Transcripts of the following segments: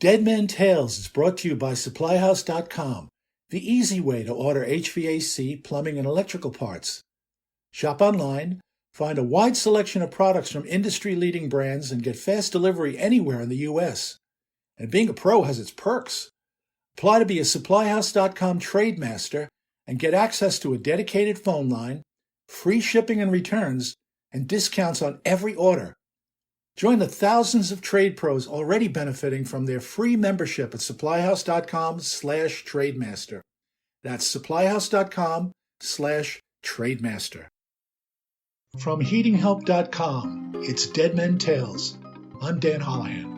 Dead Men Tales is brought to you by SupplyHouse.com, the easy way to order HVAC, plumbing, and electrical parts. Shop online, find a wide selection of products from industry-leading brands, and get fast delivery anywhere in the U.S. And being a pro has its perks. Apply to be a SupplyHouse.com Trade Master and get access to a dedicated phone line, free shipping and returns, and discounts on every order. Join the thousands of trade pros already benefiting from their free membership at supplyhouse.com/trademaster. That's supplyhouse.com/trademaster. From heatinghelp.com, it's Dead Men Tales. I'm Dan Holohan.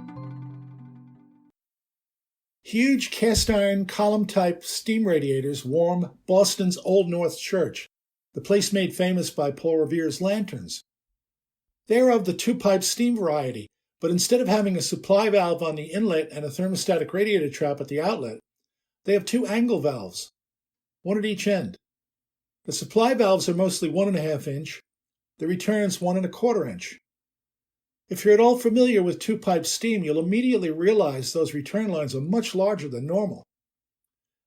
Huge cast iron column type steam radiators warm Boston's Old North Church, the place made famous by Paul Revere's lanterns. They are of the two-pipe steam variety, but instead of having a supply valve on the inlet and a thermostatic radiator trap at the outlet, they have two angle valves, one at each end. The supply valves are mostly 1.5 inch, the returns 1.25 inch. If you're at all familiar with two-pipe steam, you'll immediately realize those return lines are much larger than normal.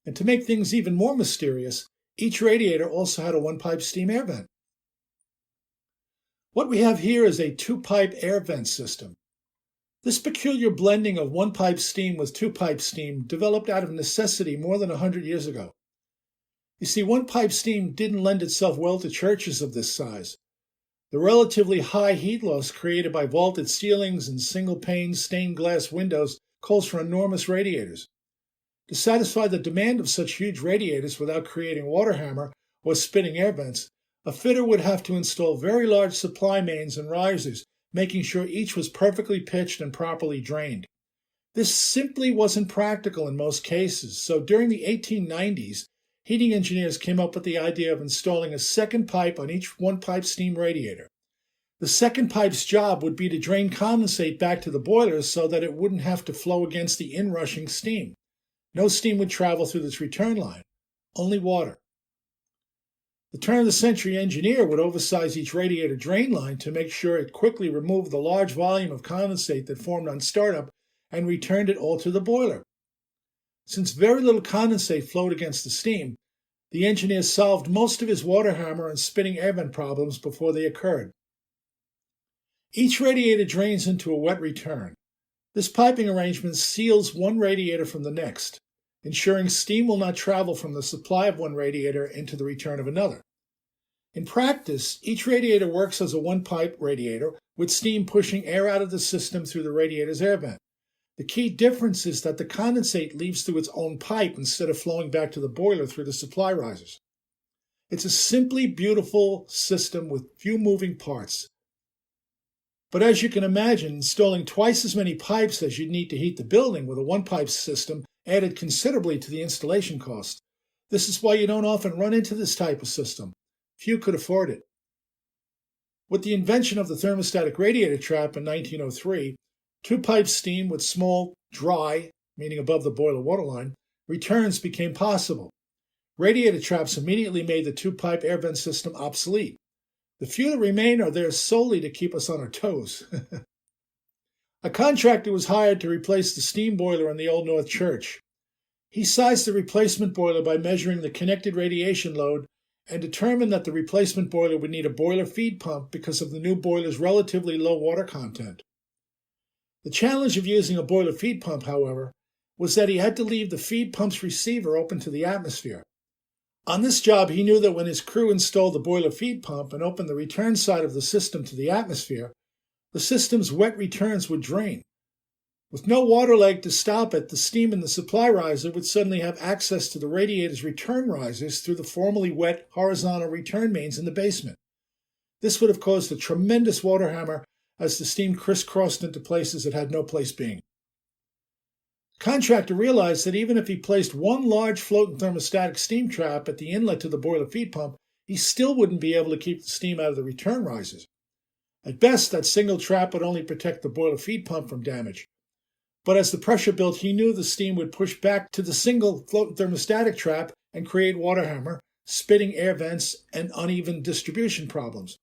And to make things even more mysterious, each radiator also had a one-pipe steam air vent. What we have here is a two-pipe air vent system. This peculiar blending of one-pipe steam with two-pipe steam developed out of necessity more than 100 years ago. You see, one-pipe steam didn't lend itself well to churches of this size. The relatively high heat loss created by vaulted ceilings and single-pane stained glass windows calls for enormous radiators. To satisfy the demand of such huge radiators without creating water hammer or spitting air vents, a fitter would have to install very large supply mains and risers, making sure each was perfectly pitched and properly drained. This simply wasn't practical in most cases, so during the 1890s, heating engineers came up with the idea of installing a second pipe on each one-pipe steam radiator. The second pipe's job would be to drain condensate back to the boilers so that it wouldn't have to flow against the inrushing steam. No steam would travel through this return line, only water. The turn-of-the-century engineer would oversize each radiator drain line to make sure it quickly removed the large volume of condensate that formed on startup and returned it all to the boiler. Since very little condensate flowed against the steam, the engineer solved most of his water hammer and spitting air vent problems before they occurred. Each radiator drains into a wet return. This piping arrangement seals one radiator from the next, ensuring steam will not travel from the supply of one radiator into the return of another. In practice, each radiator works as a one-pipe radiator, with steam pushing air out of the system through the radiator's air vent. The key difference is that the condensate leaves through its own pipe instead of flowing back to the boiler through the supply risers. It's a simply beautiful system with few moving parts. But as you can imagine, installing twice as many pipes as you'd need to heat the building with a one-pipe system added considerably to the installation cost. This is why you don't often run into this type of system. Few could afford it. With the invention of the thermostatic radiator trap in 1903, two-pipe steam with small, dry, meaning above the boiler waterline, returns became possible. Radiator traps immediately made the two-pipe air vent system obsolete. The few that remain are there solely to keep us on our toes. A contractor was hired to replace the steam boiler in the Old North Church. He sized the replacement boiler by measuring the connected radiation load and determined that the replacement boiler would need a boiler feed pump because of the new boiler's relatively low water content. The challenge of using a boiler feed pump, however, was that he had to leave the feed pump's receiver open to the atmosphere. On this job, he knew that when his crew installed the boiler feed pump and opened the return side of the system to the atmosphere, the system's wet returns would drain. With no water leg to stop it, the steam in the supply riser would suddenly have access to the radiator's return risers through the formerly wet horizontal return mains in the basement. This would have caused a tremendous water hammer as the steam crisscrossed into places it had no place being. The contractor realized that even if he placed one large floating thermostatic steam trap at the inlet to the boiler feed pump, he still wouldn't be able to keep the steam out of the return risers. At best, that single trap would only protect the boiler feed pump from damage. But as the pressure built, he knew the steam would push back to the single floating thermostatic trap and create water hammer, spitting air vents, and uneven distribution problems.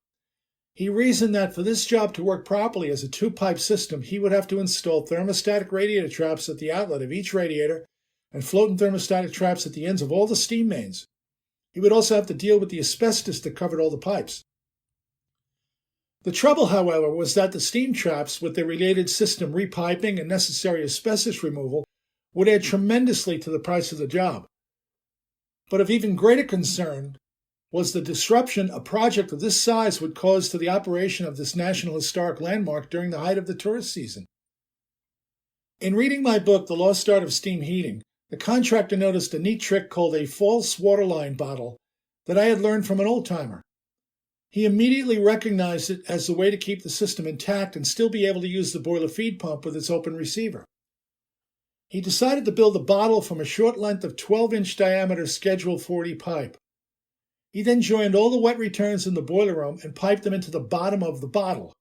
He reasoned that for this job to work properly as a two-pipe system, he would have to install thermostatic radiator traps at the outlet of each radiator and floating thermostatic traps at the ends of all the steam mains. He would also have to deal with the asbestos that covered all the pipes. The trouble, however, was that the steam traps, with their related system repiping and necessary asbestos removal, would add tremendously to the price of the job. But of even greater concern was the disruption a project of this size would cause to the operation of this National Historic Landmark during the height of the tourist season. In reading my book, The Lost Art of Steam Heating, the contractor noticed a neat trick called a false waterline bottle that I had learned from an old-timer. He immediately recognized it as the way to keep the system intact and still be able to use the boiler feed pump with its open receiver. He decided to build the bottle from a short length of 12-inch diameter Schedule 40 pipe. He then joined all the wet returns in the boiler room and piped them into the bottom of the bottle.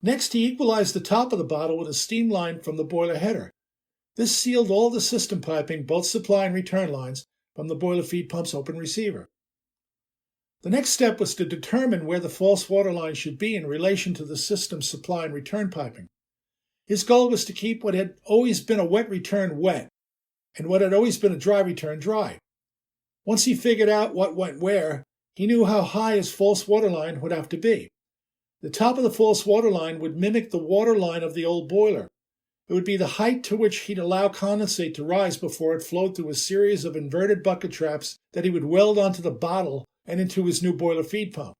Next, he equalized the top of the bottle with a steam line from the boiler header. This sealed all the system piping, both supply and return lines, from the boiler feed pump's open receiver. The next step was to determine where the false water line should be in relation to the system's supply and return piping. His goal was to keep what had always been a wet return wet, and what had always been a dry return dry. Once he figured out what went where, he knew how high his false water line would have to be. The top of the false water line would mimic the water line of the old boiler. It would be the height to which he'd allow condensate to rise before it flowed through a series of inverted bucket traps that he would weld onto the bottle and into his new boiler feed pump.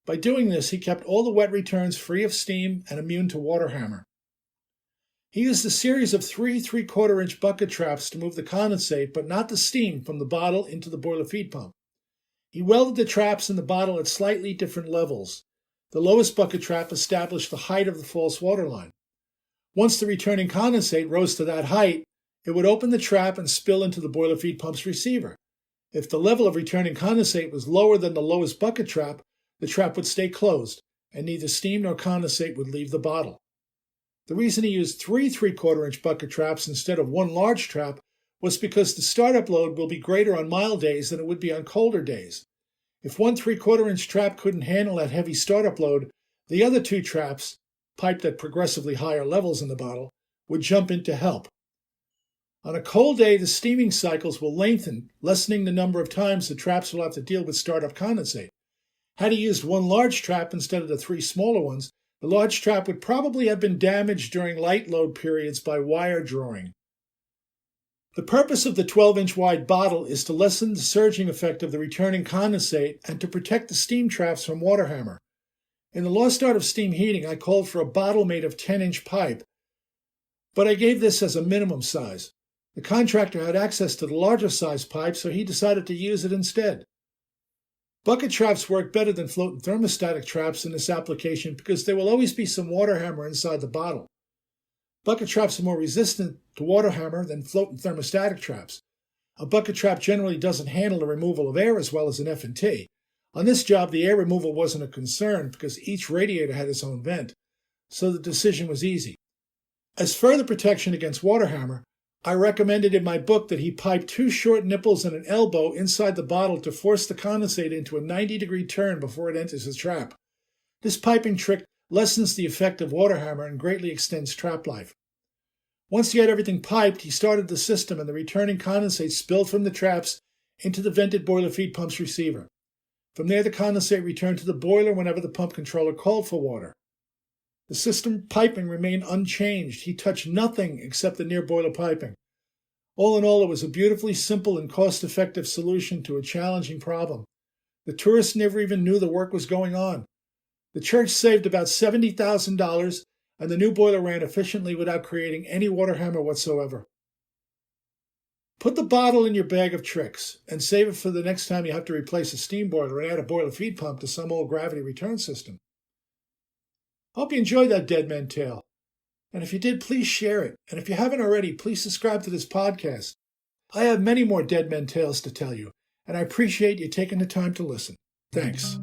By doing this, he kept all the wet returns free of steam and immune to water hammer. He used a series of 3 3/4-inch bucket traps to move the condensate, but not the steam, from the bottle into the boiler feed pump. He welded the traps in the bottle at slightly different levels. The lowest bucket trap established the height of the false water line. Once the returning condensate rose to that height, it would open the trap and spill into the boiler feed pump's receiver. If the level of returning condensate was lower than the lowest bucket trap, the trap would stay closed, and neither steam nor condensate would leave the bottle. The reason he used 3 3/4-inch bucket traps instead of one large trap was because the startup load will be greater on mild days than it would be on colder days. If one 3/4-inch trap couldn't handle that heavy startup load, the other 2 traps, piped at progressively higher levels in the bottle, would jump in to help. On a cold day, the steaming cycles will lengthen, lessening the number of times the traps will have to deal with startup condensate. Had he used one large trap instead of the 3 smaller ones, the large trap would probably have been damaged during light load periods by wire drawing. The purpose of the 12-inch wide bottle is to lessen the surging effect of the returning condensate and to protect the steam traps from water hammer. In The Lost Art of Steam Heating, I called for a bottle made of 10-inch pipe, but I gave this as a minimum size. The contractor had access to the larger size pipe, so he decided to use it instead. Bucket traps work better than floating thermostatic traps in this application because there will always be some water hammer inside the bottle. Bucket traps are more resistant to water hammer than floating thermostatic traps. A bucket trap generally doesn't handle the removal of air as well as an F&T. On this job, the air removal wasn't a concern because each radiator had its own vent, so the decision was easy. As further protection against water hammer, I recommended in my book that he pipe 2 short nipples and an elbow inside the bottle to force the condensate into a 90-degree turn before it enters the trap. This piping trick lessens the effect of water hammer and greatly extends trap life. Once he had everything piped, he started the system and the returning condensate spilled from the traps into the vented boiler feed pump's receiver. From there, the condensate returned to the boiler whenever the pump controller called for water. The system piping remained unchanged. He touched nothing except the near boiler piping. All in all, it was a beautifully simple and cost-effective solution to a challenging problem. The tourists never even knew the work was going on. The church saved about $70,000, and the new boiler ran efficiently without creating any water hammer whatsoever. Put the bottle in your bag of tricks and save it for the next time you have to replace a steam boiler and add a boiler feed pump to some old gravity return system. Hope you enjoyed that Dead Man Tale. And if you did, please share it. And if you haven't already, please subscribe to this podcast. I have many more Dead Men Tales to tell you, and I appreciate you taking the time to listen. Thanks.